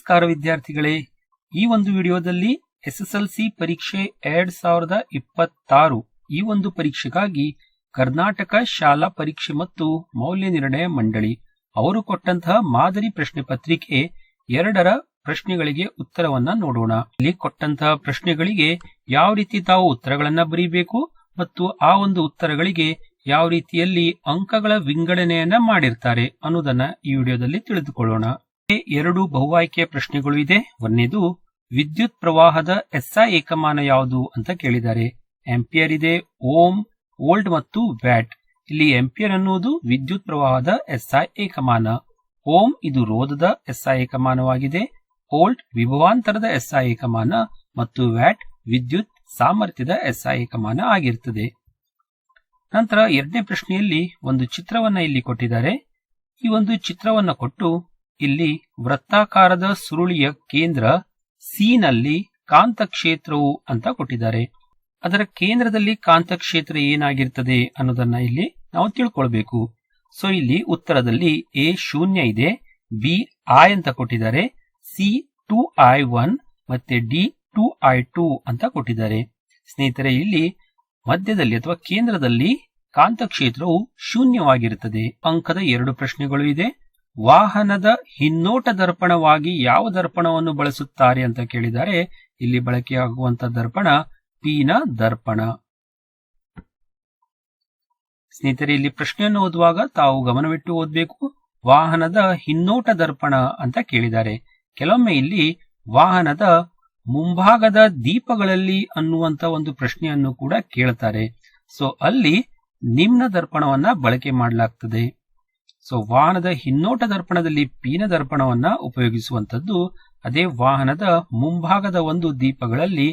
ನಮಸ್ಕಾರ ವಿದ್ಯಾರ್ಥಿಗಳೇ, ಈ ಒಂದು ವಿಡಿಯೋದಲ್ಲಿ ಎಸ್ಎಸ್ಎಲ್ಸಿ ಪರೀಕ್ಷೆ 2026 ಈ ಒಂದು ಪರೀಕ್ಷೆಗಾಗಿ ಕರ್ನಾಟಕ ಶಾಲಾ ಪರೀಕ್ಷೆ ಮತ್ತು ಮೌಲ್ಯ ನಿರ್ಣಯ ಮಂಡಳಿ ಅವರು ಕೊಟ್ಟಂತಹ ಮಾದರಿ ಪ್ರಶ್ನೆ ಪತ್ರಿಕೆ 2ರ ಪ್ರಶ್ನೆಗಳಿಗೆ ಉತ್ತರವನ್ನ ನೋಡೋಣ. ಇಲ್ಲಿ ಕೊಟ್ಟಂತಹ ಪ್ರಶ್ನೆಗಳಿಗೆ ಯಾವ ರೀತಿ ತಾವು ಉತ್ತರಗಳನ್ನ ಬರೀಬೇಕು ಮತ್ತು ಆ ಒಂದು ಉತ್ತರಗಳಿಗೆ ಯಾವ ರೀತಿಯಲ್ಲಿ ಅಂಕಗಳ ವಿಂಗಡಣೆಯನ್ನ ಮಾಡಿರ್ತಾರೆ ಅನ್ನೋದನ್ನ ಈ ವಿಡಿಯೋದಲ್ಲಿ ತಿಳಿದುಕೊಳ್ಳೋಣ. 2 ಬಹು ಆಯ್ಕೆಯ ಪ್ರಶ್ನೆಗಳು ಇದೆ. ಒಂದನೇದು ವಿದ್ಯುತ್ ಪ್ರವಾಹದ ಎಸ್ಐ ಏಕಮಾನ ಯಾವುದು ಅಂತ ಕೇಳಿದ್ದಾರೆ. ಆಂಪಿಯರ್ ಇದೆ, ಓಮ್, ವೋಲ್ಟ್ ಮತ್ತು ವ್ಯಾಟ್. ಇಲ್ಲಿ ಆಂಪಿಯರ್ ಅನ್ನುವುದು ವಿದ್ಯುತ್ ಪ್ರವಾಹದ ಎಸ್ಐ ಏಕಮಾನ, ಓಮ್ ಇದು ರೋಧದ ಎಸ್ಐ ಏಕಮಾನವಾಗಿದೆ, ವೋಲ್ಟ್ ವಿಭವಾಂತರದ ಎಸ್ಐ ಏಕಮಾನ ಮತ್ತು ವ್ಯಾಟ್ ವಿದ್ಯುತ್ ಸಾಮರ್ಥ್ಯದ ಎಸ್ಐ ಏಕಮಾನ ಆಗಿರ್ತದೆ. ನಂತರ 2ನೇ ಪ್ರಶ್ನೆಯಲ್ಲಿ ಒಂದು ಚಿತ್ರವನ್ನ ಇಲ್ಲಿ ಕೊಟ್ಟಿದ್ದಾರೆ. ಈ ಒಂದು ಚಿತ್ರವನ್ನ ಕೊಟ್ಟು ಇಲ್ಲಿ ವೃತ್ತಾಕಾರದ ಸುರುಳಿಯ ಕೇಂದ್ರ ಸಿ ನಲ್ಲಿ ಕಾಂತಕ್ಷೇತ್ರವು ಅಂತ ಕೊಟ್ಟಿದ್ದಾರೆ. ಅದರ ಕೇಂದ್ರದಲ್ಲಿ ಕಾಂತಕ್ಷೇತ್ರ ಏನಾಗಿರ್ತದೆ ಅನ್ನೋದನ್ನ ಇಲ್ಲಿ ನಾವು ತಿಳ್ಕೊಳ್ಬೇಕು. ಸೊ ಇಲ್ಲಿ ಉತ್ತರದಲ್ಲಿ ಎ 0 ಇದೆ, ಬಿ ಐ ಅಂತ ಕೊಟ್ಟಿದ್ದಾರೆ, ಸಿ 2i1 ಮತ್ತೆ ಡಿ 2i2 ಅಂತ ಕೊಟ್ಟಿದ್ದಾರೆ. ಸ್ನೇಹಿತರೆ, ಇಲ್ಲಿ ಮಧ್ಯದಲ್ಲಿ ಅಥವಾ ಕೇಂದ್ರದಲ್ಲಿ ಕಾಂತಕ್ಷೇತ್ರವು ಶೂನ್ಯವಾಗಿರುತ್ತದೆ. ಅಂಕದ 2 ಪ್ರಶ್ನೆಗಳು ಇದೆ. ವಾಹನದ ಹಿನ್ನೋಟ ದರ್ಪಣವಾಗಿ ಯಾವ ದರ್ಪಣವನ್ನು ಬಳಸುತ್ತಾರೆ ಅಂತ ಕೇಳಿದ್ದಾರೆ. ಇಲ್ಲಿ ಬಳಕೆಯಾಗುವಂತಹ ದರ್ಪಣ ಪಿನ ದರ್ಪಣ. ಸ್ನೇಹಿತರೆ, ಇಲ್ಲಿ ಪ್ರಶ್ನೆಯನ್ನು ಓದುವಾಗ ತಾವು ಗಮನವಿಟ್ಟು ಓದಬೇಕು. ವಾಹನದ ಹಿನ್ನೋಟ ದರ್ಪಣ ಅಂತ ಕೇಳಿದ್ದಾರೆ. ಕೆಲವೊಮ್ಮೆ ಇಲ್ಲಿ ವಾಹನದ ಮುಂಭಾಗದ ದೀಪಗಳಲ್ಲಿ ಅನ್ನುವಂತ ಒಂದು ಪ್ರಶ್ನೆಯನ್ನು ಕೂಡ ಕೇಳ್ತಾರೆ. ಸೊ ಅಲ್ಲಿ ನಿಮ್ನ ದರ್ಪಣವನ್ನ ಬಳಕೆ ಮಾಡಲಾಗ್ತದೆ. ಸೊ ವಾಹನದ ಹಿನ್ನೋಟ ದರ್ಪಣದಲ್ಲಿ ಪಿನ ದರ್ಪಣವನ್ನ ಉಪಯೋಗಿಸುವಂತದ್ದು, ಅದೇ ವಾಹನದ ಮುಂಭಾಗದ ಒಂದು ದೀಪಗಳಲ್ಲಿ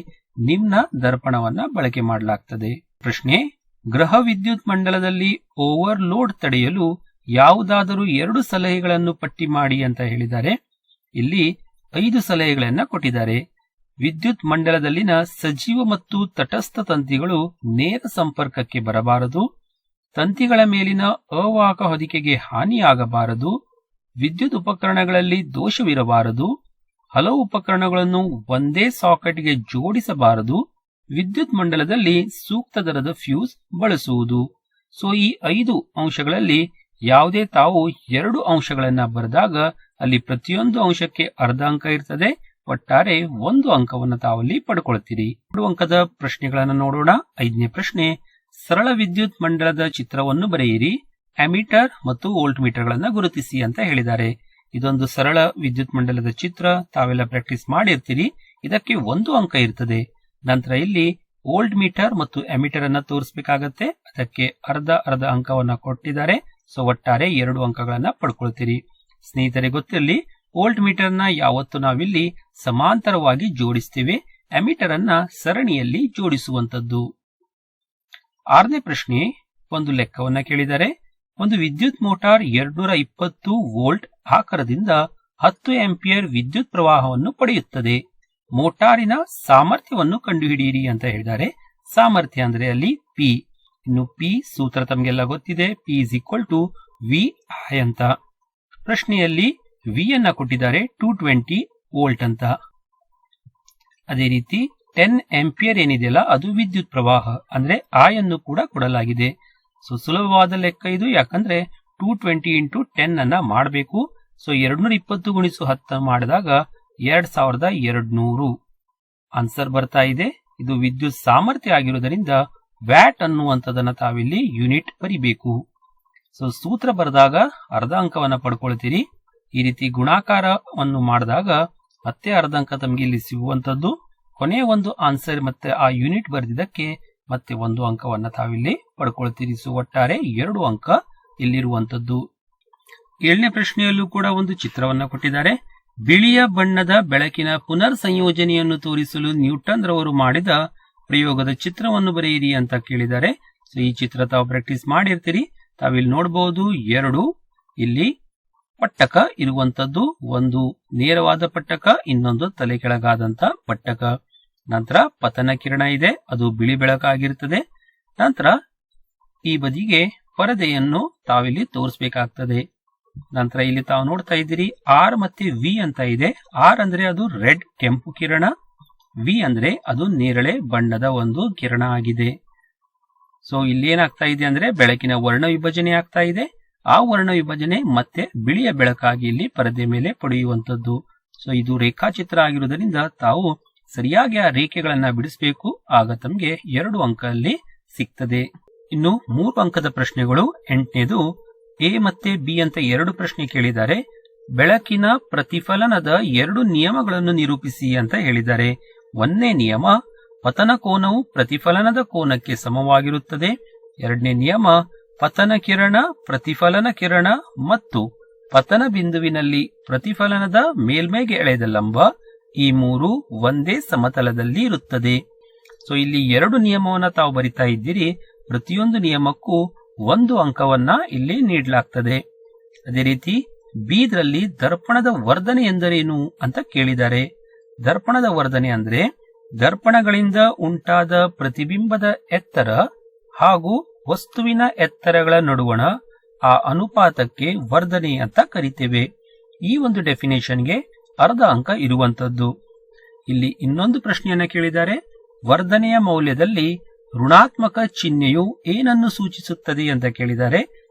ನಿಮ್ನ ದರ್ಪಣವನ್ನ ಬಳಕೆ ಮಾಡಲಾಗ್ತದೆ. ಪ್ರಶ್ನೆ, ಗೃಹ ವಿದ್ಯುತ್ ಮಂಡಲದಲ್ಲಿ ಓವರ್ಲೋಡ್ ತಡೆಯಲು ಯಾವುದಾದರೂ 2 ಸಲಹೆಗಳನ್ನು ಪಟ್ಟಿ ಮಾಡಿ ಅಂತ ಹೇಳಿದ್ದಾರೆ. ಇಲ್ಲಿ 5 ಸಲಹೆಗಳನ್ನ ಕೊಟ್ಟಿದ್ದಾರೆ. ವಿದ್ಯುತ್ ಮಂಡಲದಲ್ಲಿನ ಸಜೀವ ಮತ್ತು ತಟಸ್ಥ ತಂತಿಗಳು ನೇರ ಸಂಪರ್ಕಕ್ಕೆ ಬರಬಾರದು, ತಂತಿಗಳ ಮೇಲಿನ ಅವಾಹಕ ಹೊದಿಕೆಗೆ ಹಾನಿಯಾಗಬಾರದು, ವಿದ್ಯುತ್ ಉಪಕರಣಗಳಲ್ಲಿ ದೋಷವಿರಬಾರದು, ಹಲವು ಉಪಕರಣಗಳನ್ನು ಒಂದೇ ಸಾಕೆಟ್ಗೆ ಜೋಡಿಸಬಾರದು, ವಿದ್ಯುತ್ ಮಂಡಲದಲ್ಲಿ ಸೂಕ್ತ ದರದ ಫ್ಯೂಸ್ ಬಳಸುವುದು. ಸೊ ಈ 5 ಅಂಶಗಳಲ್ಲಿ ಯಾವುದೇ ತಾವು 2 ಅಂಶಗಳನ್ನ ಬರೆದಾಗ ಅಲ್ಲಿ ಪ್ರತಿಯೊಂದು ಅಂಶಕ್ಕೆ ಅರ್ಧ ಅಂಕ ಇರ್ತದೆ. ಒಟ್ಟಾರೆ 1 ಅಂಕವನ್ನು ತಾವಲ್ಲಿ ಪಡ್ಕೊಳ್ತೀರಿ. 2 ಅಂಕದ ಪ್ರಶ್ನೆಗಳನ್ನು ನೋಡೋಣ. 5ನೇ ಪ್ರಶ್ನೆ, ಸರಳ ವಿದ್ಯುತ್ ಮಂಡಲದ ಚಿತ್ರವನ್ನು ಬರೆಯಿರಿ, ಅಮೀಟರ್ ಮತ್ತು ವೋಲ್ಟ್ ಮೀಟರ್ ಗಳನ್ನ ಗುರುತಿಸಿ ಅಂತ ಹೇಳಿದ್ದಾರೆ. ಇದೊಂದು ಸರಳ ವಿದ್ಯುತ್ ಮಂಡಲದ ಚಿತ್ರ, ತಾವೆಲ್ಲ ಪ್ರಾಕ್ಟೀಸ್ ಮಾಡಿರ್ತೀರಿ. ಇದಕ್ಕೆ 1 ಅಂಕ ಇರ್ತದೆ. ನಂತರ ಇಲ್ಲಿ ವೋಲ್ಟ್ ಮೀಟರ್ ಮತ್ತು ಅಮೀಟರ್ ಅನ್ನ ತೋರಿಸಬೇಕಾಗತ್ತೆ. ಅದಕ್ಕೆ ಅರ್ಧ ಅಂಕವನ್ನ ಕೊಟ್ಟಿದ್ದಾರೆ. ಸೊ ಒಟ್ಟಾರೆ 2 ಅಂಕಗಳನ್ನ ಪಡ್ಕೊಳ್ತೀರಿ. ಸ್ನೇಹಿತರೆ, ಗೊತ್ತಿರಲಿ, ವೋಲ್ಟ್ ಮೀಟರ್ ನ ಯಾವತ್ತು ನಾವಿಲ್ಲಿ ಸಮಾಂತರವಾಗಿ ಜೋಡಿಸ್ತೇವೆ, ಅಮೀಟರ್ ಅನ್ನ ಸರಣಿಯಲ್ಲಿ ಜೋಡಿಸುವಂತದ್ದು. 6ನೇ ಪ್ರಶ್ನೆ, ಒಂದು ಲೆಕ್ಕವನ್ನ ಕೇಳಿದರೆ. ಒಂದು ವಿದ್ಯುತ್ ಮೋಟಾರ್ 220 ವೋಲ್ಟ್ ಆಕಾರದಿಂದ 10 ಆಂಪಿಯರ್ ವಿದ್ಯುತ್ ಪ್ರವಾಹವನ್ನು ಪಡೆಯುತ್ತದೆ. ಮೋಟಾರಿನ ಸಾಮರ್ಥ್ಯವನ್ನು ಕಂಡುಹಿಡಿಯಿರಿ ಅಂತ ಹೇಳಿದ್ದಾರೆ. ಸಾಮರ್ಥ್ಯ ಅಂದ್ರೆ ಅಲ್ಲಿ ಪಿ. ಇನ್ನು ಪಿ ಸೂತ್ರ ತಮಗೆಲ್ಲ ಗೊತ್ತಿದೆ, P is equal to V I ಅಂತ. ಪ್ರಶ್ನೆಯಲ್ಲಿ ವಿ ಅನ್ನ ಕೊಟ್ಟಿದ್ದಾರೆ 220 ವೋಲ್ಟ್ ಅಂತ. ಅದೇ ರೀತಿ 10 ಆಂಪಿಯರ್ ಏನಿದೆಯಲ್ಲ ಅದು ವಿದ್ಯುತ್ ಪ್ರವಾಹ, ಅಂದ್ರೆ ಐ ಅನ್ನು ಕೂಡ ಕೊಡಲಾಗಿದೆ. ಸೊ ಸುಲಭವಾದ ಲೆಕ್ಕ ಇದು, ಯಾಕಂದ್ರೆ 220 ಇಂಟು 10 ಅನ್ನ ಮಾಡಬೇಕು. ಸೊ 220 ಗುಣಿಸು 10 ಮಾಡಿದಾಗ 2200 ಆನ್ಸರ್ ಬರ್ತಾ ಇದೆ. ಇದು ವಿದ್ಯುತ್ ಸಾಮರ್ಥ್ಯ ಆಗಿರುವುದರಿಂದ ವ್ಯಾಟ್ ಅನ್ನುವಂಥದ್ದನ್ನ ತಾವಿಲ್ಲಿ ಯೂನಿಟ್ ಬರಿಬೇಕು. ಸೊ ಸೂತ್ರ ಬರೆದಾಗ ಅರ್ಧ ಅಂಕವನ್ನ ಪಡ್ಕೊಳ್ತೀರಿ. ಈ ರೀತಿ ಗುಣಾಕಾರವನ್ನು ಮಾಡಿದಾಗ ಮತ್ತೆ ಅರ್ಧ ಅಂಕ ತಮಗೆ ಇಲ್ಲಿ ಸಿಗುವಂತದ್ದು. ಕೊನೆಯ ಒಂದು ಆನ್ಸರ್ ಮತ್ತೆ ಆ ಯೂನಿಟ್ ಬರೆದಿದ್ದಕ್ಕೆ ಮತ್ತೆ 1 ಅಂಕವನ್ನ ತಾವಿಲ್ಲಿ ಪಡ್ಕೊಳ್ತೀರಿ. ಸೊ ಒಟ್ಟಾರೆ 2 ಅಂಕ ಇಲ್ಲಿರುವಂತದ್ದು. 7ನೇ ಪ್ರಶ್ನೆಯಲ್ಲೂ ಕೂಡ ಒಂದು ಚಿತ್ರವನ್ನ ಕೊಟ್ಟಿದ್ದಾರೆ. ಬಿಳಿಯ ಬಣ್ಣದ ಬೆಳಕಿನ ಪುನರ್ ಸಂಯೋಜನೆಯನ್ನು ತೋರಿಸಲು ನ್ಯೂಟನ್ ರವರು ಮಾಡಿದ ಪ್ರಯೋಗದ ಚಿತ್ರವನ್ನು ಬರೆಯಿರಿ ಅಂತ ಕೇಳಿದ್ದಾರೆ. ಸೊ ಈ ಚಿತ್ರ ತಾವು ಪ್ರಾಕ್ಟೀಸ್ ಮಾಡಿರ್ತೀರಿ. ತಾವಿಲ್ಲಿ ನೋಡಬಹುದು 2 ಇಲ್ಲಿ ಪಟ್ಟಕ ಇರುವಂತದ್ದು, ಒಂದು ನೇರವಾದ ಪಟ್ಟಕ, ಇನ್ನೊಂದು ತಲೆ ಕೆಳಗಾದಂತ ಪಟ್ಟಕ. ನಂತರ ಪತನ ಕಿರಣ ಇದೆ, ಅದು ಬಿಳಿ ಬೆಳಕಾಗಿರ್ತದೆ. ನಂತರ ಈ ಬದಿಗೆ ಪರದೆಯನ್ನು ತಾವಿಲ್ಲಿ ತೋರಿಸಬೇಕಾಗ್ತದೆ. ನಂತರ ಇಲ್ಲಿ ತಾವು ನೋಡ್ತಾ ಇದ್ದೀರಿ ಆರ್ ಮತ್ತೆ ವಿ ಅಂತ ಇದೆ. ಆರ್ ಅಂದ್ರೆ ಅದು ರೆಡ್ ಕೆಂಪು ಕಿರಣ, ವಿ ಅಂದ್ರೆ ಅದು ನೇರಳೆ ಬಣ್ಣದ ಒಂದು ಕಿರಣ ಆಗಿದೆ. ಸೊ ಇಲ್ಲಿ ಏನಾಗ್ತಾ ಇದೆ ಅಂದ್ರೆ ಬೆಳಕಿನ ವರ್ಣ ವಿಭಜನೆ ಆಗ್ತಾ ಇದೆ. ಆ ವರ್ಣ ವಿಭಜನೆ ಮತ್ತೆ ಬಿಳಿಯ ಬೆಳಕಾಗಿ ಇಲ್ಲಿ ಪರದೆ ಮೇಲೆ ಪಡೆಯುವಂತದ್ದು. ಸೊ ಇದು ರೇಖಾಚಿತ್ರ ಆಗಿರುವುದರಿಂದ ತಾವು ಸರಿಯಾಗಿ ಆ ರೇಖೆಗಳನ್ನ ಬಿಡಿಸಬೇಕು. ಆಗ ತಮಗೆ 2 ಅಂಕ ಅಲ್ಲಿ ಸಿಗ್ತದೆ. ಇನ್ನು 3 ಅಂಕದ ಪ್ರಶ್ನೆಗಳು. 8ನೇದು ಎ ಮತ್ತೆ ಬಿ ಅಂತ 2 ಪ್ರಶ್ನೆ ಕೇಳಿದ್ದಾರೆ. ಬೆಳಕಿನ ಪ್ರತಿಫಲನದ 2 ನಿಯಮಗಳನ್ನು ನಿರೂಪಿಸಿ ಅಂತ ಹೇಳಿದ್ದಾರೆ. 1ನೇ ನಿಯಮ, ಪತನ ಕೋನವು ಪ್ರತಿಫಲನದ ಕೋನಕ್ಕೆ ಸಮವಾಗಿರುತ್ತದೆ. 2ನೇ ನಿಯಮ, ಪತನ ಕಿರಣ, ಪ್ರತಿಫಲನ ಕಿರಣ ಮತ್ತು ಪತನ ಬಿಂದುವಿನಲ್ಲಿ ಪ್ರತಿಫಲನದ ಮೇಲ್ಮೈಗೆ ಎಳೆದ ಲಂಬ ಈ 3 ಒಂದೇ ಸಮತಲದಲ್ಲಿ ಇರುತ್ತದೆ. ಸೊ ಇಲ್ಲಿ 2 ನಿಯಮವನ್ನ ತಾವು ಬರಿತಾ ಇದ್ದೀರಿ. ಪ್ರತಿಯೊಂದು ನಿಯಮಕ್ಕೂ 1 ಅಂಕವನ್ನ ಇಲ್ಲಿ ನೀಡಲಾಗ್ತದೆ. ಅದೇ ರೀತಿ ಬಿದ್ರಲ್ಲಿ ದರ್ಪಣದ ವರ್ಧನೆ ಎಂದರೇನು ಅಂತ ಕೇಳಿದ್ದಾರೆ. ದರ್ಪಣದ ವರ್ಧನೆ ಅಂದ್ರೆ ದರ್ಪಣಗಳಿಂದ ಉಂಟಾದ ಪ್ರತಿಬಿಂಬದ ಎತ್ತರ ಹಾಗೂ ವಸ್ತುವಿನ ಎತ್ತರಗಳ ನಡುವಣ ಆ ಅನುಪಾತಕ್ಕೆ ವರ್ಧನೆ ಅಂತ ಕರಿತೇವೆ. ಈ ಒಂದು ಡೆಫಿನೇಷನ್ಗೆ ಅರ್ಧ ಅಂಕ ಇರುವಂತದ್ದು. ಇಲ್ಲಿ ಇನ್ನೊಂದು ಪ್ರಶ್ನೆಯನ್ನ ಕೇಳಿದ್ದಾರೆ. ವರ್ಧನೆಯ ಮೌಲ್ಯದಲ್ಲಿ ಋಣಾತ್ಮಕ ಚಿಹ್ನೆಯು ಏನನ್ನು ಸೂಚಿಸುತ್ತದೆ ಅಂತ ಕೇಳಿದ್ದಾರೆ.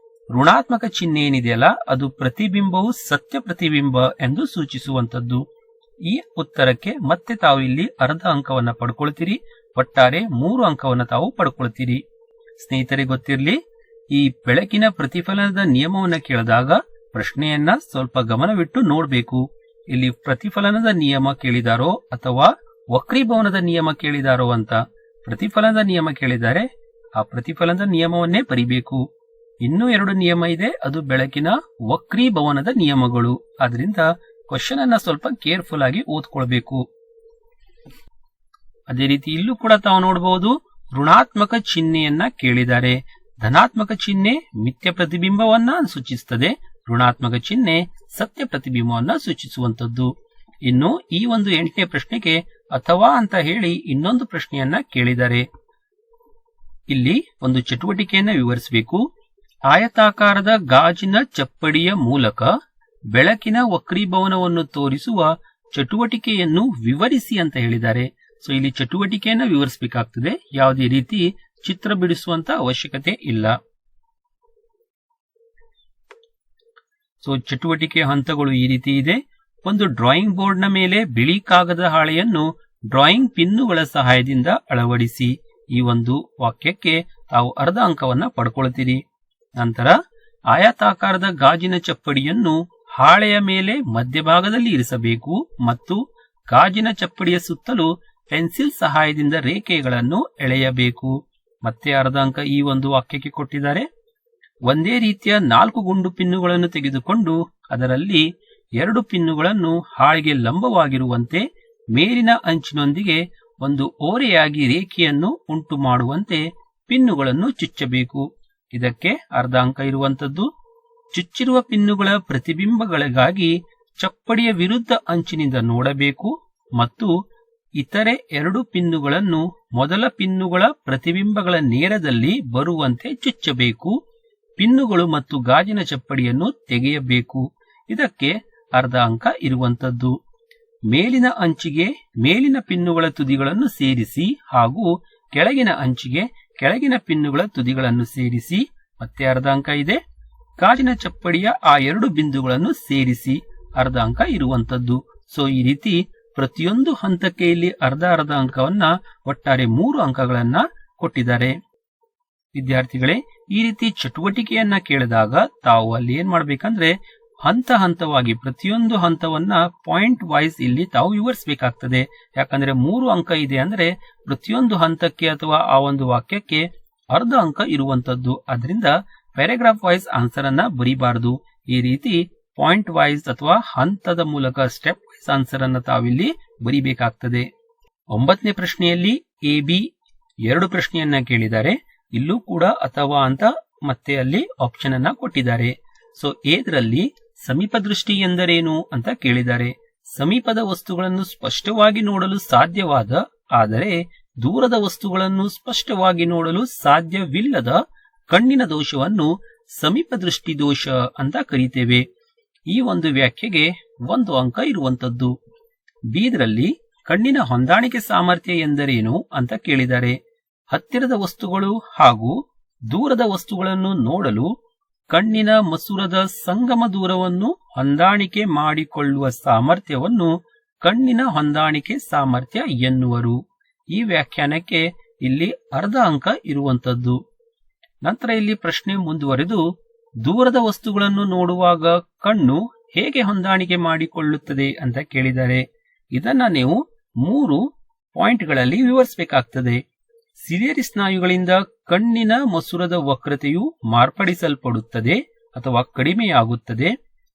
ಋಣಾತ್ಮಕ ಚಿಹ್ನೆ ಏನಿದೆಯಲ್ಲ ಅದು ಪ್ರತಿಬಿಂಬವು ಸತ್ಯ ಪ್ರತಿಬಿಂಬ ಎಂದು ಸೂಚಿಸುವಂತದ್ದು. ಈ ಉತ್ತರಕ್ಕೆ ಮತ್ತೆ ತಾವು ಇಲ್ಲಿ ಅರ್ಧ ಅಂಕವನ್ನ ಪಡ್ಕೊಳ್ತೀರಿ. ಒಟ್ಟಾರೆ 3 ಅಂಕವನ್ನ ತಾವು ಪಡ್ಕೊಳ್ತೀರಿ. ಸ್ನೇಹಿತರೆ ಗೊತ್ತಿರಲಿ, ಈ ಬೆಳಕಿನ ಪ್ರತಿಫಲನದ ನಿಯಮವನ್ನ ಕೇಳಿದಾಗ ಪ್ರಶ್ನೆಯನ್ನ ಸ್ವಲ್ಪ ಗಮನವಿಟ್ಟು ನೋಡ್ಬೇಕು. ಇಲ್ಲಿ ಪ್ರತಿಫಲನದ ನಿಯಮ ಕೇಳಿದಾರೋ ಅಥವಾ ವಕ್ರೀಭವನದ ನಿಯಮ ಕೇಳಿದಾರೋ ಅಂತ. ಪ್ರತಿಫಲನದ ನಿಯಮ ಕೇಳಿದ್ದಾರೆ, ಆ ಪ್ರತಿಫಲನದ ನಿಯಮವನ್ನೇ ಬರಿಬೇಕು. ಇನ್ನೂ 2 ನಿಯಮ ಇದೆ, ಅದು ಬೆಳಕಿನ ವಕ್ರೀಭವನದ ನಿಯಮಗಳು. ಆದ್ರಿಂದ ಕ್ವಶನ್ ಅನ್ನ ಸ್ವಲ್ಪ ಕೇರ್ಫುಲ್ ಆಗಿ ಓದ್ಕೊಳ್ಬೇಕು. ಅದೇ ರೀತಿ ಇಲ್ಲೂ ಕೂಡ ತಾವು ನೋಡಬಹುದು, ಋಣಾತ್ಮಕ ಚಿಹ್ನೆಯನ್ನ ಕೇಳಿದ್ದಾರೆ. ಧನಾತ್ಮಕ ಚಿಹ್ನೆ ಮಿಥ್ಯ ಪ್ರತಿಬಿಂಬವನ್ನ ಸೂಚಿಸುತ್ತದೆ, ಋಣಾತ್ಮಕ ಚಿಹ್ನೆ ಸತ್ಯ ಪ್ರತಿಬಿಂಬವನ್ನ ಸೂಚಿಸುವಂತದ್ದು. ಇನ್ನು ಈ ಒಂದು 8ನೇ ಪ್ರಶ್ನೆಗೆ ಅಥವಾ ಅಂತ ಹೇಳಿ ಇನ್ನೊಂದು ಪ್ರಶ್ನೆಯನ್ನ ಕೇಳಿದ್ದಾರೆ. ಇಲ್ಲಿ ಒಂದು ಚಟುವಟಿಕೆಯನ್ನ ವಿವರಿಸಬೇಕು. ಆಯತಾಕಾರದ ಗಾಜಿನ ಚಪ್ಪಡಿಯ ಮೂಲಕ ಬೆಳಕಿನ ವಕ್ರೀಭವನವನ್ನು ತೋರಿಸುವ ಚಟುವಟಿಕೆಯನ್ನು ವಿವರಿಸಿ ಅಂತ ಹೇಳಿದ್ದಾರೆ. ಸೊ ಇಲ್ಲಿ ಚಟುವಟಿಕೆಯನ್ನ ವಿವರಿಸಬೇಕಾಗ್ತದೆ, ಯಾವುದೇ ರೀತಿ ಚಿತ್ರ ಬಿಡಿಸುವಂತ ಅವಶ್ಯಕತೆ ಇಲ್ಲ. ಸೊ ಚಟುವಟಿಕೆಯ ಹಂತಗಳು ಈ ರೀತಿ ಇದೆ. ಒಂದು ಡ್ರಾಯಿಂಗ್ ಬೋರ್ಡ್ನ ಮೇಲೆ ಬಿಳಿ ಕಾಗದ ಹಾಳೆಯನ್ನು ಡ್ರಾಯಿಂಗ್ ಪಿನ್ನುಗಳ ಸಹಾಯದಿಂದ ಅಳವಡಿಸಿ. ಈ ಒಂದು ವಾಕ್ಯಕ್ಕೆ ತಾವು ಅರ್ಧ ಅಂಕವನ್ನ ಪಡ್ಕೊಳ್ತೀರಿ. ನಂತರ ಆಯತಾಕಾರದ ಗಾಜಿನ ಚಪ್ಪಡಿಯನ್ನು ಹಾಳೆಯ ಮೇಲೆ ಮಧ್ಯಭಾಗದಲ್ಲಿ ಇರಿಸಬೇಕು ಮತ್ತು ಗಾಜಿನ ಚಪ್ಪಡಿಯ ಸುತ್ತಲೂ ಪೆನ್ಸಿಲ್ ಸಹಾಯದಿಂದ ರೇಖೆಗಳನ್ನು ಎಳೆಯಬೇಕು. ಮತ್ತೆ ಅರ್ಧ ಅಂಕ ಈ ಒಂದು ವಾಕ್ಯಕ್ಕೆ ಕೊಟ್ಟಿದ್ದಾರೆ. ಒಂದೇ ರೀತಿಯ 4 ಗುಂಡು ಪಿನ್ನುಗಳನ್ನು ತೆಗೆದುಕೊಂಡು ಅದರಲ್ಲಿ 2 ಪಿನ್ನುಗಳನ್ನು ಹಾಳೆಗೆ ಲಂಬವಾಗಿರುವಂತೆ ಮೇಲಿನ ಅಂಚಿನೊಂದಿಗೆ ಒಂದು ಓರೆಯಾಗಿ ರೇಖೆಯನ್ನು ಉಂಟು ಮಾಡುವಂತೆ ಪಿನ್ನುಗಳನ್ನು ಚುಚ್ಚಬೇಕು. ಇದಕ್ಕೆ ಅರ್ಧ ಅಂಕ ಇರುವಂತದ್ದು. ಚುಚ್ಚಿರುವ ಪಿನ್ನುಗಳ ಪ್ರತಿಬಿಂಬಗಳಿಗಾಗಿ ಚಪ್ಪಡಿಯ ವಿರುದ್ಧ ಅಂಚಿನಿಂದ ನೋಡಬೇಕು ಮತ್ತು ಇತರೆ 2 ಪಿನ್ನುಗಳನ್ನು ಮೊದಲ ಪಿನ್ನುಗಳ ಪ್ರತಿಬಿಂಬಗಳ ನೇರದಲ್ಲಿ ಬರುವಂತೆ ಚುಚ್ಚಬೇಕು. ಪಿನ್ನುಗಳು ಮತ್ತು ಗಾಜಿನ ಚಪ್ಪಡಿಯನ್ನು ತೆಗೆಯಬೇಕು. ಇದಕ್ಕೆ ಅರ್ಧ ಅಂಕ ಇರುವಂತದ್ದು. ಮೇಲಿನ ಅಂಚಿಗೆ ಮೇಲಿನ ಪಿನ್ನುಗಳ ತುದಿಗಳನ್ನು ಸೇರಿಸಿ ಹಾಗೂ ಕೆಳಗಿನ ಅಂಚಿಗೆ ಕೆಳಗಿನ ಪಿನ್ನುಗಳ ತುದಿಗಳನ್ನು ಸೇರಿಸಿ. ಮತ್ತೆ ಅರ್ಧ ಅಂಕ ಇದೆ. ಗಾಜಿನ ಚಪ್ಪಡಿಯ ಆ 2 ಬಿಂದುಗಳನ್ನು ಸೇರಿಸಿ. ಅರ್ಧ ಅಂಕ ಇರುವಂತದ್ದು. ಸೊ ಈ ರೀತಿ ಪ್ರತಿಯೊಂದು ಹಂತಕ್ಕೆ ಇಲ್ಲಿ ಅರ್ಧ ಅಂಕವನ್ನ ಒಟ್ಟಾರೆ 3 ಅಂಕಗಳನ್ನ ಕೊಟ್ಟಿದ್ದಾರೆ. ವಿದ್ಯಾರ್ಥಿಗಳೇ, ಈ ರೀತಿ ಚಟುವಟಿಕೆಯನ್ನ ಕೇಳಿದಾಗ ತಾವು ಅಲ್ಲಿ ಏನ್ ಮಾಡ್ಬೇಕಂದ್ರೆ ಹಂತ ಹಂತವಾಗಿ ಪ್ರತಿಯೊಂದು ಹಂತವನ್ನ ಪಾಯಿಂಟ್ ವೈಸ್ ಇಲ್ಲಿ ತಾವು ವಿವರಿಸಬೇಕಾಗ್ತದೆ. ಯಾಕಂದ್ರೆ 3 ಅಂಕ ಇದೆ ಅಂದ್ರೆ ಪ್ರತಿಯೊಂದು ಹಂತಕ್ಕೆ ಅಥವಾ ಆ ಒಂದು ವಾಕ್ಯಕ್ಕೆ ಅರ್ಧ ಅಂಕ ಇರುವಂತದ್ದು. ಅದರಿಂದ ಪ್ಯಾರಾಗ್ರಾಫ್ ವೈಸ್ ಆನ್ಸರ್ ಅನ್ನ ಬರೀಬಾರದು. ಈ ರೀತಿ ಪಾಯಿಂಟ್ ವೈಸ್ ಅಥವಾ ಹಂತದ ಮೂಲಕ ಸ್ಟೆಪ್ ವೈಸ್ ಆನ್ಸರ್ ಅನ್ನ ತಾವಿಲ್ಲಿ ಬರೀಬೇಕಾಗ್ತದೆ. 9ನೇ ಪ್ರಶ್ನೆಯಲ್ಲಿ ಎ ಬಿ 2 ಪ್ರಶ್ನೆಯನ್ನ ಕೇಳಿದ್ದಾರೆ. ಇಲ್ಲೂ ಕೂಡ ಅಥವಾ ಅಂತ ಮತ್ತೆ ಅಲ್ಲಿ ಆಪ್ಷನ್ ಅನ್ನ ಕೊಟ್ಟಿದ್ದಾರೆ. ಸೊ ಎದ್ರಲ್ಲಿ ಸಮೀಪ ದೃಷ್ಟಿ ಎಂದರೇನು ಅಂತ ಕೇಳಿದ್ದಾರೆ. ಸಮೀಪದ ವಸ್ತುಗಳನ್ನು ಸ್ಪಷ್ಟವಾಗಿ ನೋಡಲು ಸಾಧ್ಯವಾದ ಆದರೆ ದೂರದ ವಸ್ತುಗಳನ್ನು ಸ್ಪಷ್ಟವಾಗಿ ನೋಡಲು ಸಾಧ್ಯವಿಲ್ಲದ ಕಣ್ಣಿನ ದೋಷವನ್ನು ಸಮೀಪ ದೃಷ್ಟಿ ದೋಷ ಅಂತ ಕರೀತೇವೆ. ಈ ಒಂದು ವ್ಯಾಖ್ಯೆಗೆ 1 ಅಂಕ ಇರುವಂತದ್ದು. ಬೀದ್ರಲ್ಲಿ ಕಣ್ಣಿನ ಹೊಂದಾಣಿಕೆ ಸಾಮರ್ಥ್ಯ ಎಂದರೇನು ಅಂತ ಕೇಳಿದ್ದಾರೆ. ಹತ್ತಿರದ ವಸ್ತುಗಳು ಹಾಗೂ ದೂರದ ವಸ್ತುಗಳನ್ನು ನೋಡಲು ಕಣ್ಣಿನ ಮಸೂರದ ಸಂಗಮ ದೂರವನ್ನು ಹೊಂದಾಣಿಕೆ ಮಾಡಿಕೊಳ್ಳುವ ಸಾಮರ್ಥ್ಯವನ್ನು ಕಣ್ಣಿನ ಹೊಂದಾಣಿಕೆ ಸಾಮರ್ಥ್ಯ ಎನ್ನುವರು. ಈ ವ್ಯಾಖ್ಯಾನಕ್ಕೆ ಇಲ್ಲಿ ಅರ್ಧ ಅಂಕ ಇರುವಂತದ್ದು. ನಂತರ ಇಲ್ಲಿ ಪ್ರಶ್ನೆ ಮುಂದುವರೆದು, ದೂರದ ವಸ್ತುಗಳನ್ನು ನೋಡುವಾಗ ಕಣ್ಣು ಹೇಗೆ ಹೊಂದಾಣಿಕೆ ಮಾಡಿಕೊಳ್ಳುತ್ತದೆ ಅಂತ ಕೇಳಿದ್ದಾರೆ. ಇದನ್ನ ನೀವು 3 ಪಾಯಿಂಟ್ಗಳಲ್ಲಿ ವಿವರಿಸಬೇಕಾಗ್ತದೆ. ಸಿಲಿಯರಿ ಸ್ನಾಯುಗಳಿಂದ ಕಣ್ಣಿನ ಮಸೂರದ ವಕ್ರತೆಯು ಮಾರ್ಪಡಿಸಲ್ಪಡುತ್ತದೆ ಅಥವಾ ಕಡಿಮೆಯಾಗುತ್ತದೆ.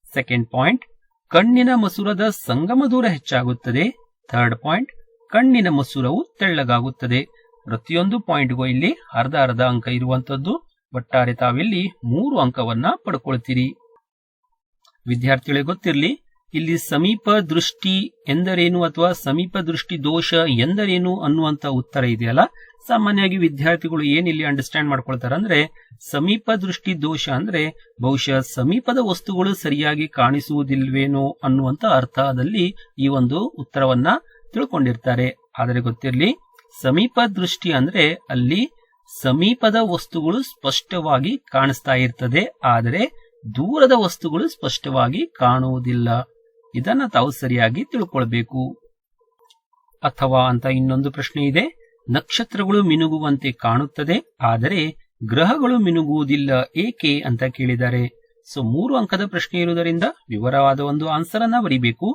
ಸೆಕೆಂಡ್ ಪಾಯಿಂಟ್, ಕಣ್ಣಿನ ಮಸೂರದ ಸಂಗಮ ದೂರ ಹೆಚ್ಚಾಗುತ್ತದೆ. ಥರ್ಡ್ ಪಾಯಿಂಟ್, ಕಣ್ಣಿನ ಮಸೂರವು ತೆಳ್ಳಗಾಗುತ್ತದೆ. ಪ್ರತಿಯೊಂದು ಪಾಯಿಂಟ್ಗೂ ಇಲ್ಲಿ ಅರ್ಧ ಅಂಕ ಇರುವಂತದ್ದು. ಒಟ್ಟಾರೆ ತಾವಿಲ್ಲಿ 3 ಅಂಕವನ್ನ ಪಡ್ಕೊಳ್ತೀರಿ. ವಿದ್ಯಾರ್ಥಿಗಳಿಗೆ ಗೊತ್ತಿರಲಿ, ಇಲ್ಲಿ ಸಮೀಪ ದೃಷ್ಟಿ ಎಂದರೇನು ಅಥವಾ ಸಮೀಪ ದೃಷ್ಟಿ ದೋಷ ಎಂದರೇನು ಅನ್ನುವಂತ ಉತ್ತರ ಇದೆಯಲ್ಲ, ಸಾಮಾನ್ಯವಾಗಿ ವಿದ್ಯಾರ್ಥಿಗಳು ಏನಿಲ್ಲಿ ಅಂಡರ್ಸ್ಟ್ಯಾಂಡ್ ಮಾಡ್ಕೊಳ್ತಾರೆ ಅಂದ್ರೆ, ಸಮೀಪ ದೃಷ್ಟಿ ದೋಷ ಅಂದ್ರೆ ಬಹುಶಃ ಸಮೀಪದ ವಸ್ತುಗಳು ಸರಿಯಾಗಿ ಕಾಣಿಸುವುದಿಲ್ವೇನೋ ಅನ್ನುವಂತ ಅರ್ಥದಲ್ಲಿ ಈ ಒಂದು ಉತ್ತರವನ್ನ ತಿಳ್ಕೊಂಡಿರ್ತಾರೆ. ಆದರೆ ಗೊತ್ತಿರಲಿ, ಸಮೀಪ ದೃಷ್ಟಿ ಅಂದ್ರೆ ಅಲ್ಲಿ ಸಮೀಪದ ವಸ್ತುಗಳು ಸ್ಪಷ್ಟವಾಗಿ ಕಾಣಿಸ್ತಾ ಇರ್ತದೆ, ಆದರೆ ದೂರದ ವಸ್ತುಗಳು ಸ್ಪಷ್ಟವಾಗಿ ಕಾಣುವುದಿಲ್ಲ. ಇದನ್ನ ತಾವು ಸರಿಯಾಗಿ ತಿಳ್ಕೊಳ್ಬೇಕು. ಅಥವಾ ಅಂತ ಇನ್ನೊಂದು ಪ್ರಶ್ನೆ ಇದೆ, ನಕ್ಷತ್ರಗಳು ಮಿನುಗುವಂತೆ ಕಾಣುತ್ತದೆ, ಆದರೆ ಗ್ರಹಗಳು ಮಿನುಗುವುದಿಲ್ಲ ಏಕೆ ಅಂತ ಕೇಳಿದ್ದಾರೆ. ಸೊ 3 ಅಂಕದ ಪ್ರಶ್ನೆ ಇರುವುದರಿಂದ ವಿವರವಾದ ಒಂದು ಆನ್ಸರ್ ಅನ್ನ ಬರೀಬೇಕು.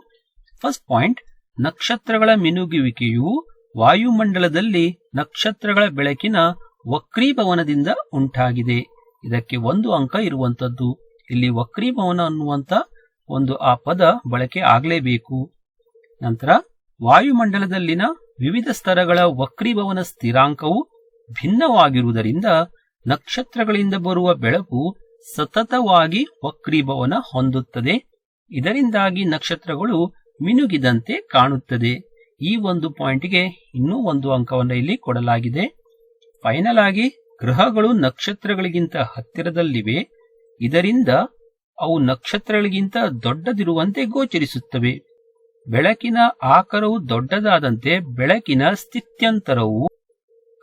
ಫಸ್ಟ್ ಪಾಯಿಂಟ್, ನಕ್ಷತ್ರಗಳ ಮಿನುಗುವಿಕೆಯು ವಾಯುಮಂಡಲದಲ್ಲಿ ನಕ್ಷತ್ರಗಳ ಬೆಳಕಿನ ವಕ್ರೀಭವನದಿಂದ ಉಂಟಾಗಿದೆ. ಇದಕ್ಕೆ 1 ಅಂಕ ಇರುವಂತದ್ದು. ಇಲ್ಲಿ ವಕ್ರೀಭವನ ಅನ್ನುವಂತ ಒಂದು ಆ ಪದ ಬಳಕೆ ಆಗಲೇಬೇಕು. ನಂತರ ವಾಯುಮಂಡಲದಲ್ಲಿನ ವಿವಿಧ ಸ್ತರಗಳ ವಕ್ರೀಭವನ ಸ್ಥಿರಾಂಕವು ಭಿನ್ನವಾಗಿರುವುದರಿಂದ ನಕ್ಷತ್ರಗಳಿಂದ ಬರುವ ಬೆಳಕು ಸತತವಾಗಿ ವಕ್ರೀಭವನ ಹೊಂದುತ್ತದೆ. ಇದರಿಂದಾಗಿ ನಕ್ಷತ್ರಗಳು ಮಿನುಗಿದಂತೆ ಕಾಣುತ್ತದೆ. ಈ ಒಂದು ಪಾಯಿಂಟ್ಗೆ ಇನ್ನೂ 1 ಅಂಕವನ್ನು ಇಲ್ಲಿ ಕೊಡಲಾಗಿದೆ. ಫೈನಲ್ ಆಗಿ ಗ್ರಹಗಳು ನಕ್ಷತ್ರಗಳಿಗಿಂತ ಹತ್ತಿರದಲ್ಲಿವೆ. ಇದರಿಂದ ಅವು ನಕ್ಷತ್ರಗಳಿಗಿಂತ ದೊಡ್ಡದಿರುವಂತೆ ಗೋಚರಿಸುತ್ತವೆ. ಬೆಳಕಿನ ಆಕಾರವು ದೊಡ್ಡದಾದಂತೆ ಬೆಳಕಿನ ಸ್ಥಿತ್ಯಂತರವು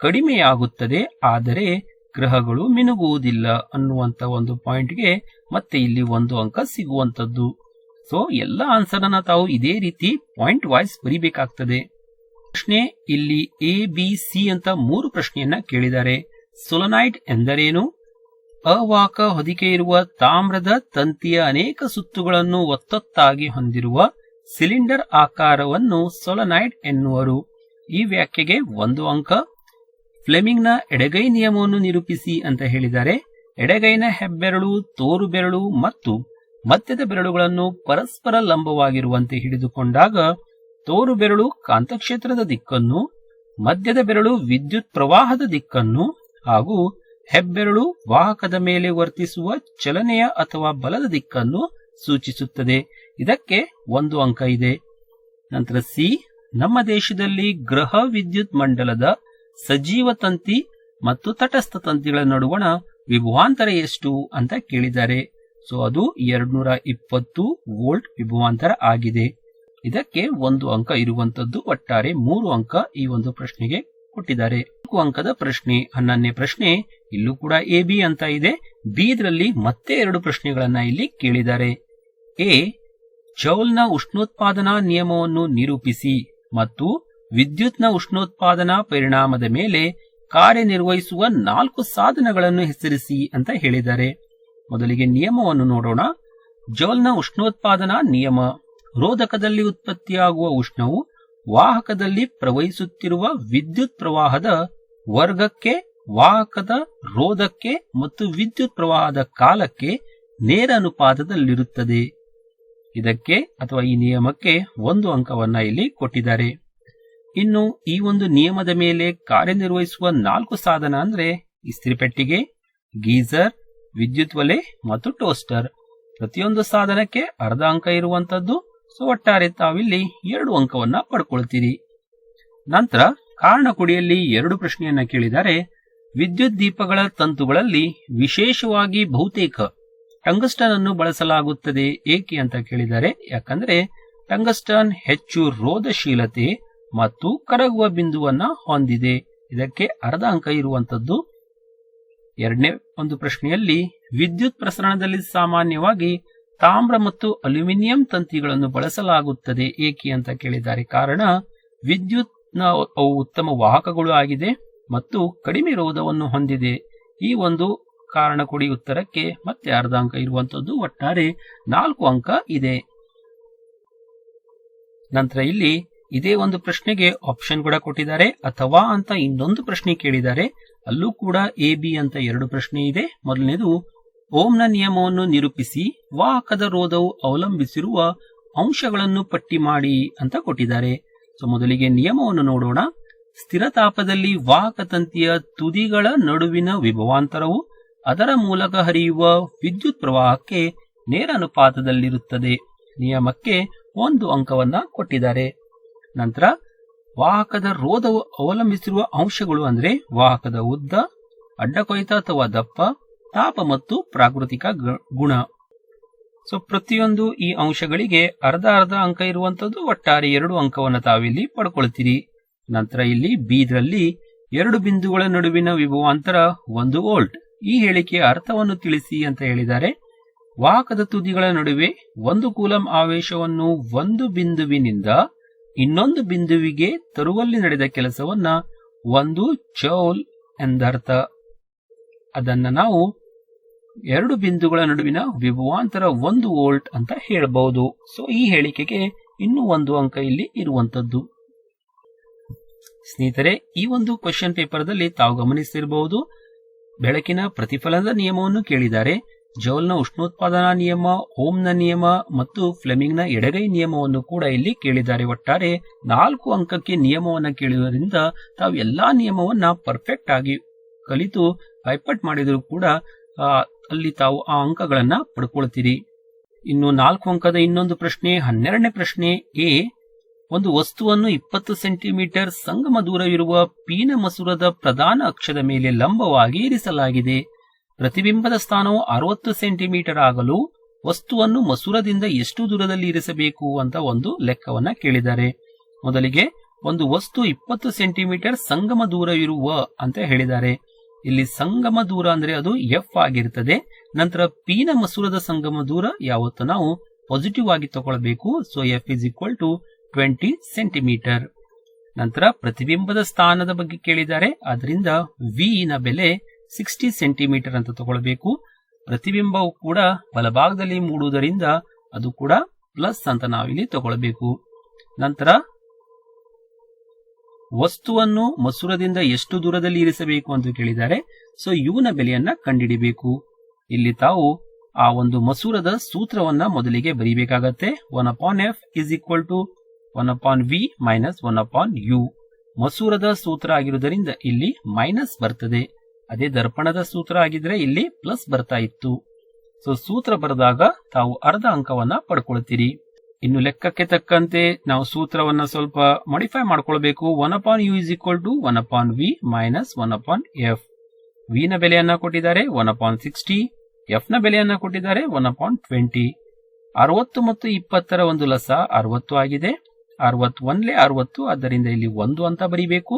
ಕಡಿಮೆಯಾಗುತ್ತದೆ, ಆದರೆ ಗ್ರಹಗಳು ಮಿನುಗುವುದಿಲ್ಲ ಅನ್ನುವಂತ ಒಂದು ಪಾಯಿಂಟ್ಗೆ ಮತ್ತೆ ಇಲ್ಲಿ 1 ಅಂಕ ಸಿಗುವಂತದ್ದು. ಸೊ ಎಲ್ಲ ಆನ್ಸರ್ ಅನ್ನ ತಾವು ಇದೇ ರೀತಿ ಪಾಯಿಂಟ್ ವೈಸ್ ಬರಿಬೇಕಾಗ್ತದೆ. ಪ್ರಶ್ನೆ ಇಲ್ಲಿ ಎ ಬಿ ಸಿ ಅಂತ 3 ಪ್ರಶ್ನೆಯನ್ನ ಕೇಳಿದ್ದಾರೆ. ಸೊಲನಾಯ್ಡ್ ಎಂದರೇನು? ಅವಾಕ ಹೊದಿಕೆ ಇರುವ ತಾಮ್ರದ ತಂತಿಯ ಅನೇಕ ಸುತ್ತುಗಳನ್ನು ಒತ್ತೊತ್ತಾಗಿ ಹೊಂದಿರುವ ಸಿಲಿಂಡರ್ ಆಕಾರವನ್ನು ಸೊಲನಾಯ್ಡ್ ಎನ್ನುವರು. ಈ ವ್ಯಾಖ್ಯೆಗೆ 1 ಅಂಕ. ಫ್ಲೆಮಿಂಗ್ನ ಎಡಗೈ ನಿಯಮವನ್ನು ನಿರೂಪಿಸಿ ಅಂತ ಹೇಳಿದ್ದಾರೆ. ಎಡಗೈನ ಹೆಬ್ಬೆರಳು, ತೋರು ಬೆರಳು ಮತ್ತು ಮಧ್ಯದ ಬೆರಳುಗಳನ್ನು ಪರಸ್ಪರ ಲಂಬವಾಗಿರುವಂತೆ ಹಿಡಿದುಕೊಂಡಾಗ ತೋರು ಬೆರಳು ಕಾಂತಕ್ಷೇತ್ರದ ದಿಕ್ಕನ್ನು, ಮಧ್ಯದ ಬೆರಳು ವಿದ್ಯುತ್ ಪ್ರವಾಹದ ದಿಕ್ಕನ್ನು ಹಾಗೂ ಹೆಬ್ಬೆರಳು ವಾಹಕದ ಮೇಲೆ ವರ್ತಿಸುವ ಚಲನೆಯ ಅಥವಾ ಬಲದ ದಿಕ್ಕನ್ನು ಸೂಚಿಸುತ್ತದೆ. ಇದಕ್ಕೆ 1 ಅಂಕ ಇದೆ. ನಂತರ ಸಿ, ನಮ್ಮ ದೇಶದಲ್ಲಿ ಗ್ರಹ ವಿದ್ಯುತ್ ಮಂಡಲದ ಸಜೀವ ತಂತಿ ಮತ್ತು ತಟಸ್ಥ ತಂತಿಗಳ ನಡುವಣ ವಿಭವಾಂತರ ಎಷ್ಟು ಅಂತ ಕೇಳಿದ್ದಾರೆ. ಸೊ ಅದು 220 ವೋಲ್ಟ್ ವಿಭವಾಂತರ ಆಗಿದೆ. ಇದಕ್ಕೆ 1 ಅಂಕ ಇರುವಂತದ್ದು. ಒಟ್ಟಾರೆ 3 ಅಂಕ ಈ ಒಂದು ಪ್ರಶ್ನೆಗೆ ಕೊಟ್ಟಿದ್ದಾರೆ. 4 ಅಂಕದ ಪ್ರಶ್ನೆ 11ನೇ ಪ್ರಶ್ನೆ. ಇಲ್ಲೂ ಕೂಡ ಎ ಬಿ ಅಂತ ಇದೆ. ಬಿ ಇದರಲ್ಲಿ ಮತ್ತೆ 2 ಪ್ರಶ್ನೆಗಳನ್ನ ಇಲ್ಲಿ ಕೇಳಿದ್ದಾರೆ. ಎ, ಜೌಲ್ನ ಉಷ್ಣೋತ್ಪಾದನಾ ನಿಯಮವನ್ನು ನಿರೂಪಿಸಿ ಮತ್ತು ವಿದ್ಯುತ್ನ ಉಷ್ಣೋತ್ಪಾದನಾ ಪರಿಣಾಮದ ಮೇಲೆ ಕಾರ್ಯನಿರ್ವಹಿಸುವ 4 ಸಾಧನಗಳನ್ನು ಹೆಸರಿಸಿ ಅಂತ ಹೇಳಿದ್ದಾರೆ. ಮೊದಲಿಗೆ ನಿಯಮವನ್ನು ನೋಡೋಣ. ಜೌಲ್ನ ಉಷ್ಣೋತ್ಪಾದನಾ ನಿಯಮ: ರೋಧಕದಲ್ಲಿ ಉತ್ಪತ್ತಿಯಾಗುವ ಉಷ್ಣವು ವಾಹಕದಲ್ಲಿ ಪ್ರವಹಿಸುತ್ತಿರುವ ವಿದ್ಯುತ್ ಪ್ರವಾಹದ ವರ್ಗಕ್ಕೆ, ವಾಹಕದ ರೋಧಕ್ಕೆ ಮತ್ತು ವಿದ್ಯುತ್ ಪ್ರವಾಹದ ಕಾಲಕ್ಕೆ ನೇರ ಅನುಪಾತದಲ್ಲಿರುತ್ತದೆ. ಇದಕ್ಕೆ ಅಥವಾ ಈ ನಿಯಮಕ್ಕೆ 1 ಅಂಕವನ್ನ ಇಲ್ಲಿ ಕೊಟ್ಟಿದ್ದಾರೆ. ಇನ್ನು ಈ ಒಂದು ನಿಯಮದ ಮೇಲೆ ಕಾರ್ಯನಿರ್ವಹಿಸುವ 4 ಸಾಧನ ಅಂದ್ರೆ ಇಸ್ತ್ರಿಪೆಟ್ಟಿಗೆ, ಗೀಸರ್, ವಿದ್ಯುತ್ ಒಲೆ ಮತ್ತು ಟೋಸ್ಟರ್. ಪ್ರತಿಯೊಂದು ಸಾಧನಕ್ಕೆ ಅರ್ಧ ಅಂಕ ಇರುವಂತದ್ದು. ಸೊ ಒಟ್ಟಾರೆ ತಾವಿಲ್ಲಿ 2 ಅಂಕವನ್ನ ಪಡ್ಕೊಳ್ತೀರಿ. ನಂತರ ಕಾರಣ ಕೊಡಿಯಲ್ಲಿ 2 ಪ್ರಶ್ನೆಯನ್ನ ಕೇಳಿದ್ದಾರೆ. ವಿದ್ಯುತ್ ದೀಪಗಳ ತಂತುಗಳಲ್ಲಿ ವಿಶೇಷವಾಗಿ ಬಹುತೇಕ ಟಂಗಸ್ಟನ್ ಅನ್ನು ಬಳಸಲಾಗುತ್ತದೆ ಏಕೆ ಅಂತ ಕೇಳಿದ್ದಾರೆ. ಯಾಕಂದ್ರೆ ಟಂಗಸ್ಟನ್ ಹೆಚ್ಚು ರೋಧಶೀಲತೆ ಮತ್ತು ಕರಗುವ ಬಿಂದುವನ್ನ ಹೊಂದಿದೆ. ಇದಕ್ಕೆ ಅರ್ಧ ಅಂಕ ಇರುವಂತದ್ದು. ಎರಡನೇ ಒಂದು ಪ್ರಶ್ನೆಯಲ್ಲಿ ವಿದ್ಯುತ್ ಪ್ರಸರಣದಲ್ಲಿ ಸಾಮಾನ್ಯವಾಗಿ ತಾಮ್ರ ಮತ್ತು ಅಲ್ಯೂಮಿನಿಯಂ ತಂತಿಗಳನ್ನು ಬಳಸಲಾಗುತ್ತದೆ ಏಕೆ ಅಂತ ಕೇಳಿದ್ದಾರೆ. ಕಾರಣ ವಿದ್ಯುತ್ ಅವು ಉತ್ತಮ ವಾಹಕಗಳು ಆಗಿದೆ ಮತ್ತು ಕಡಿಮೆ ರೋಧವನ್ನು ಹೊಂದಿದೆ. ಈ ಒಂದು ಕಾರಣ ಕೊಡಿ ಉತ್ತರಕ್ಕೆ ಮತ್ತೆ ಅರ್ಧ ಅಂಕ ಇರುವಂತದ್ದು. ಒಟ್ಟಾರೆ 4 ಅಂಕ ಇದೆ. ನಂತರ ಇಲ್ಲಿ ಇದೇ ಒಂದು ಪ್ರಶ್ನೆಗೆ ಆಪ್ಷನ್ ಕೂಡ ಕೊಟ್ಟಿದ್ದಾರೆ. ಅಥವಾ ಅಂತ ಇನ್ನೊಂದು ಪ್ರಶ್ನೆ ಕೇಳಿದ್ದಾರೆ. ಅಲ್ಲೂ ಕೂಡ ಎ ಬಿ ಅಂತ 2 ಪ್ರಶ್ನೆ ಇದೆ. ಮೊದಲನೇದು ಓಮ್ನ ನಿಯಮವನ್ನು ನಿರೂಪಿಸಿ ವಾಹಕದ ರೋಧವು ಅವಲಂಬಿಸಿರುವ ಅಂಶಗಳನ್ನು ಪಟ್ಟಿ ಮಾಡಿ ಅಂತ ಕೊಟ್ಟಿದ್ದಾರೆ. ಸೊ ಮೊದಲಿಗೆ ನಿಯಮವನ್ನು ನೋಡೋಣ. ಸ್ಥಿರ ತಾಪದಲ್ಲಿ ವಾಹಕ ತಂತಿಯ ತುದಿಗಳ ನಡುವಿನ ವಿಭವಾಂತರವು ಅದರ ಮೂಲಕ ಹರಿಯುವ ವಿದ್ಯುತ್ ಪ್ರವಾಹಕ್ಕೆ ನೇರ ಅನುಪಾತದಲ್ಲಿರುತ್ತದೆ. ನಿಯಮಕ್ಕೆ 1 ಅಂಕವನ್ನ ಕೊಟ್ಟಿದ್ದಾರೆ. ನಂತರ ವಾಹಕದ ರೋಧವು ಅವಲಂಬಿಸಿರುವ ಅಂಶಗಳು ಅಂದ್ರೆ ವಾಹಕದ ಉದ್ದ, ಅಡ್ಡಕೊಯ್ತ ಅಥವಾ ದಪ್ಪ, ತಾಪ ಮತ್ತು ಪ್ರಾಕೃತಿಕ ಗುಣ. ಸೊ ಪ್ರತಿಯೊಂದು ಈ ಅಂಶಗಳಿಗೆ ಅರ್ಧ ಅರ್ಧ ಅಂಕ ಇರುವಂತದ್ದು. ಒಟ್ಟಾರೆ 2 ಅಂಕವನ್ನು ತಾವಿಲ್ಲಿ ಪಡ್ಕೊಳ್ತೀರಿ. ನಂತರ ಇಲ್ಲಿ ಬೀದ್ರಲ್ಲಿ 2 ಬಿಂದುಗಳ ನಡುವಿನ ವಿಭವಾಂತರ 1 ವೋಲ್ಟ್. ಈ ಹೇಳಿಕೆಯ ಅರ್ಥವನ್ನು ತಿಳಿಸಿ ಅಂತ ಹೇಳಿದ್ದಾರೆ. ವಾಹಕದ ತುದಿಗಳ ನಡುವೆ 1 ಕೂಲಂ ಆವೇಶವನ್ನು ಒಂದು ಬಿಂದುವಿನಿಂದ ಇನ್ನೊಂದು ಬಿಂದುವಿಗೆ ತರುವಲ್ಲಿ ನಡೆದ ಕೆಲಸವನ್ನ 1 ಜೌಲ್ ಎಂದರ್ಥ. ಅದನ್ನ ನಾವು 2 ಬಿಂದುಗಳ ನಡುವಿನ ವಿಭವಾಂತರ 1 ವೋಲ್ಟ್ ಅಂತ ಹೇಳಬಹುದು. ಸೊ ಈ ಹೇಳಿಕೆಗೆ ಇನ್ನೂ 1 ಅಂಕ ಇಲ್ಲಿ ಇರುವಂತದ್ದು. ಸ್ನೇಹಿತರೆ, ಈ ಒಂದು ಕ್ವೆಶ್ಚನ್ ಪೇಪರ್ದಲ್ಲಿ ತಾವು ಗಮನಿಸಿರಬಹುದು, ಬೆಳಕಿನ ಪ್ರತಿಫಲನದ ನಿಯಮವನ್ನು ಕೇಳಿದ್ದಾರೆ. ಜೌಲ್ನ ಉಷ್ಣೋತ್ಪಾದನಾ ನಿಯಮ, ಓಮ್ನ ನಿಯಮ ಮತ್ತು ಫ್ಲೆಮಿಂಗ್ನ ಎಡಗೈ ನಿಯಮವನ್ನು ಕೂಡ ಇಲ್ಲಿ ಕೇಳಿದ್ದಾರೆ. ಒಟ್ಟಾರೆ 4 ಅಂಕಕ್ಕೆ ನಿಯಮವನ್ನ ಕೇಳುವುದರಿಂದ ತಾವು ಎಲ್ಲಾ ನಿಯಮವನ್ನ ಪರ್ಫೆಕ್ಟ್ ಆಗಿ ಕಲಿತು ಬೈಪಟ್ ಮಾಡಿದರೂ ಕೂಡ ಅಲ್ಲಿ ತಾವು ಆ ಅಂಕಗಳನ್ನ ಪಡ್ಕೊಳ್ತೀರಿ. ಇನ್ನು 4 ಅಂಕದ ಇನ್ನೊಂದು ಪ್ರಶ್ನೆ, 12ನೇ ಪ್ರಶ್ನೆ ಎ. ಒಂದು ವಸ್ತುವನ್ನು 20 ಸೆಂಟಿಮೀಟರ್ ಸಂಗಮ ದೂರವಿರುವ ಪೀನ ಮಸೂರದ ಪ್ರಧಾನ ಅಕ್ಷದ ಮೇಲೆ ಲಂಬವಾಗಿ ಇರಿಸಲಾಗಿದೆ. ಪ್ರತಿಬಿಂಬದ ಸ್ಥಾನವು 60 ಸೆಂಟಿಮೀಟರ್ ಆಗಲು ವಸ್ತುವನ್ನು ಮಸೂರದಿಂದ ಎಷ್ಟು ದೂರದಲ್ಲಿ ಇರಿಸಬೇಕು ಅಂತ ಒಂದು ಲೆಕ್ಕವನ್ನ ಕೇಳಿದ್ದಾರೆ. ಮೊದಲಿಗೆ ಒಂದು ವಸ್ತು 20 ಸೆಂಟಿಮೀಟರ್ ಸಂಗಮ ದೂರವಿರುವ ಅಂತ ಹೇಳಿದ್ದಾರೆ. ಇಲ್ಲಿ ಸಂಗಮ ದೂರ ಅಂದ್ರೆ ಅದು ಎಫ್ ಆಗಿರ್ತದೆ. ನಂತರ ಪೀನ ಮಸೂರದ ಸಂಗಮ ದೂರ ಯಾವತ್ತು ನಾವು ಪಾಸಿಟಿವ್ ಆಗಿ ತಗೊಳ್ಬೇಕು. So F is equal to 20 centimetre. ನಂತರ ಪ್ರತಿಬಿಂಬದ ಸ್ಥಾನದ ಬಗ್ಗೆ ಕೇಳಿದ್ದಾರೆ. ಅದರಿಂದ ವಿ ನ ಬೆಲೆ 60 ಸೆಂಟಿಮೀಟರ್ ಅಂತ ತಗೊಳ್ಬೇಕು. ಪ್ರತಿಬಿಂಬವು ಕೂಡ ಬಲಭಾಗದಲ್ಲಿ ಮೂಡುವುದರಿಂದ ಅದು ಕೂಡ ಪ್ಲಸ್ ಅಂತ ನಾವಿಲ್ಲಿ ತಗೊಳ್ಬೇಕು. ನಂತರ ವಸ್ತುವನ್ನು ಮಸೂರದಿಂದ ಎಷ್ಟು ದೂರದಲ್ಲಿ ಇರಿಸಬೇಕು ಅಂತ ಕೇಳಿದ್ದಾರೆ. ಸೊ ಯು ನ ಬೆಲೆಯನ್ನ ಕಂಡುಹಿಡಿಬೇಕು. ಇಲ್ಲಿ ತಾವು ಆ ಒಂದು ಮಸೂರದ ಸೂತ್ರವನ್ನ ಮೊದಲಿಗೆ ಬರೀಬೇಕಾಗತ್ತೆ. 1/f is equal to 1/v minus 1/u. ಮಸೂರದ ಸೂತ್ರ ಆಗಿರುವುದರಿಂದ ಇಲ್ಲಿ ಮೈನಸ್ ಬರ್ತದೆ. ಅದೇ ದರ್ಪಣದ ಸೂತ್ರ ಆಗಿದ್ರೆ ಇಲ್ಲಿ ಪ್ಲಸ್ ಬರ್ತಾ ಇತ್ತು. ಸೊ ಸೂತ್ರ ಬರೆದಾಗ ತಾವು ಅರ್ಧ ಅಂಕವನ್ನ ಪಡ್ಕೊಳ್ತೀರಿ. ಇನ್ನು ಲೆಕ್ಕಕ್ಕೆ ತಕ್ಕಂತೆ ನಾವು ಸೂತ್ರವನ್ನ ಸ್ವಲ್ಪ ಮಾಡಿಫೈ ಮಾಡ್ಕೊಳ್ಬೇಕು. 1/u is equal to 1/v minus 1/f. V ನ ಬೆಲೆಯನ್ನ ಕೊಟ್ಟಿದ್ದಾರೆ 1/60. ಎಫ್ ನ ಬೆಲೆಯನ್ನ ಕೊಟ್ಟಿದ್ದಾರೆ 1/20. 60 ಮತ್ತು 20ರ ಒಂದು ಲಸ 60 ಆಗಿದೆ. 61ಲೆ 60, ಆದ್ದರಿಂದ ಇಲ್ಲಿ 1 ಅಂತ ಬರೀಬೇಕು.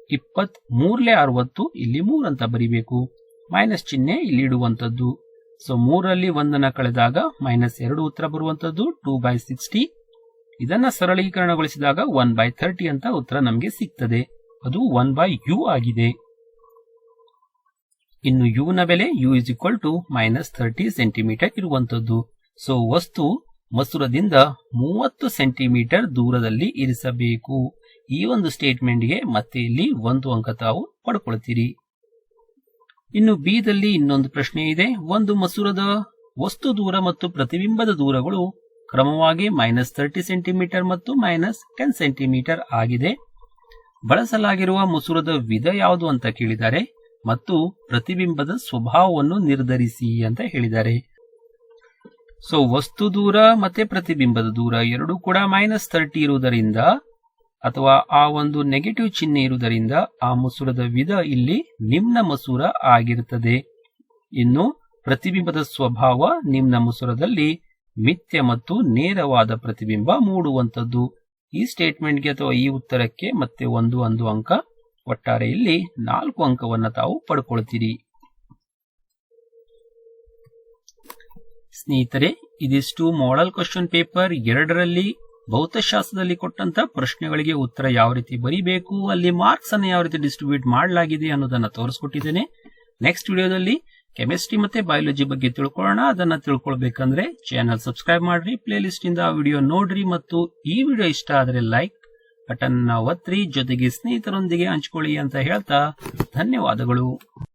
23ಲೆ 60, ಇಲ್ಲಿ 3 ಅಂತ ಬರೀಬೇಕು. ಮೈನಸ್ ಚಿಹ್ನೆ ಇಲ್ಲಿ ಇಡುವಂತದ್ದು. ಸೊ 3ರಲ್ಲಿ 1 ಕಳೆದಾಗ -2 ಉತ್ತರ ಬರುವಂತದ್ದು 2/60. ಇದನ್ನ ಸರಳೀಕರಣಗೊಳಿಸಿದಾಗ 1/30 ಅಂತ ಉತ್ತರ ನಮಗೆ ಸಿಗ್ತದೆ. ಅದು 1/u ಆಗಿದೆ. ಇನ್ನು ಯು ನ ಬೆಲೆ u is equal to -30 centimetre ಇರುವಂತದ್ದು. ಸೊ ವಸ್ತು ಮಸೂರದಿಂದ 30 ಸೆಂಟಿಮೀಟರ್ ದೂರದಲ್ಲಿ ಇರಿಸಬೇಕು. ಈ ಒಂದು ಸ್ಟೇಟ್ಮೆಂಟ್ಗೆ ಮತ್ತೆ ಇಲ್ಲಿ 1 ಅಂಕ ತಾವು ಪಡ್ಕೊಳ್ತೀರಿ. ಇನ್ನು ಬಿ ದಲ್ಲಿ ಇನ್ನೊಂದು ಪ್ರಶ್ನೆ ಇದೆ. ಒಂದು ಮಸೂರದ ವಸ್ತು ದೂರ ಮತ್ತು ಪ್ರತಿಬಿಂಬದ ದೂರಗಳು ಕ್ರಮವಾಗಿ -30 ಸೆಂಟಿಮೀಟರ್ ಮತ್ತು -10 ಸೆಂಟಿಮೀಟರ್ ಆಗಿದೆ. ಬಳಸಲಾಗಿರುವ ಮಸೂರದ ವಿಧ ಯಾವುದು ಅಂತ ಕೇಳಿದ್ದಾರೆ ಮತ್ತು ಪ್ರತಿಬಿಂಬದ ಸ್ವಭಾವವನ್ನು ನಿರ್ಧರಿಸಿ ಅಂತ ಹೇಳಿದ್ದಾರೆ. ಸೊ ವಸ್ತು ದೂರ ಮತ್ತೆ ಪ್ರತಿಬಿಂಬದ ದೂರ ಎರಡೂ ಕೂಡ -30 ಇರುವುದರಿಂದ ಅಥವಾ ಆ ಒಂದು ನೆಗೆಟಿವ್ ಚಿಹ್ನೆ ಇರುವುದರಿಂದ ಆ ಮಸೂರದ ವಿಧ ಇಲ್ಲಿ ನಿಮ್ನ ಮಸೂರ ಆಗಿರುತ್ತದೆ. ಇನ್ನು ಪ್ರತಿಬಿಂಬದ ಸ್ವಭಾವ ನಿಮ್ನ ಮುಸುರದಲ್ಲಿ ಮಿಥ್ಯ ಮತ್ತು ನೇರವಾದ ಪ್ರತಿಬಿಂಬ ಮೂಡುವಂಥದ್ದು. ಈ ಸ್ಟೇಟ್ಮೆಂಟ್ಗೆ ಅಥವಾ ಈ ಉತ್ತರಕ್ಕೆ ಮತ್ತೆ 1 ಅಂಕ. ಒಟ್ಟಾರೆ ಇಲ್ಲಿ 4 ಅಂಕವನ್ನು ತಾವು ಪಡ್ಕೊಳ್ತೀರಿ. ಸ್ನೇಹಿತರೆ, ಇದಿಷ್ಟು ಮಾಡೆಲ್ ಕ್ವಶನ್ ಪೇಪರ್ 2ರಲ್ಲಿ ಭೌತಶಾಸ್ತ್ರದಲ್ಲಿ ಕೊಟ್ಟಂತ ಪ್ರಶ್ನೆಗಳಿಗೆ ಉತ್ತರ ಯಾವ ರೀತಿ ಬರೀಬೇಕು, ಅಲ್ಲಿ ಮಾರ್ಕ್ಸ್ ಅನ್ನು ಯಾವ ರೀತಿ ಡಿಸ್ಟ್ರಿಬ್ಯೂಟ್ ಮಾಡಲಾಗಿದೆ ಅನ್ನೋದನ್ನ ತೋರಿಸ್ಕೊಟ್ಟಿದ್ದೇನೆ. ನೆಕ್ಸ್ಟ್ ವಿಡಿಯೋದಲ್ಲಿ ಕೆಮಿಸ್ಟ್ರಿ ಮತ್ತೆ ಬಯಾಲಜಿ ಬಗ್ಗೆ ತಿಳ್ಕೊಳ್ಳೋಣ. ಅದನ್ನ ತಿಳ್ಕೊಳ್ಬೇಕಂದ್ರೆ ಚಾನಲ್ ಸಬ್ಸ್ಕ್ರೈಬ್ ಮಾಡ್ರಿ, ಪ್ಲೇ ಲಿಸ್ಟ್ ಇಂದ ವಿಡಿಯೋ ನೋಡ್ರಿ, ಮತ್ತು ಈ ವಿಡಿಯೋ ಇಷ್ಟ ಆದರೆ ಲೈಕ್ ಬಟನ್ ಒತ್ತಿರಿ, ಜೊತೆಗೆ ಸ್ನೇಹಿತರೊಂದಿಗೆ ಹಂಚಿಕೊಳ್ಳಿ ಅಂತ ಹೇಳ್ತಾ ಧನ್ಯವಾದಗಳು.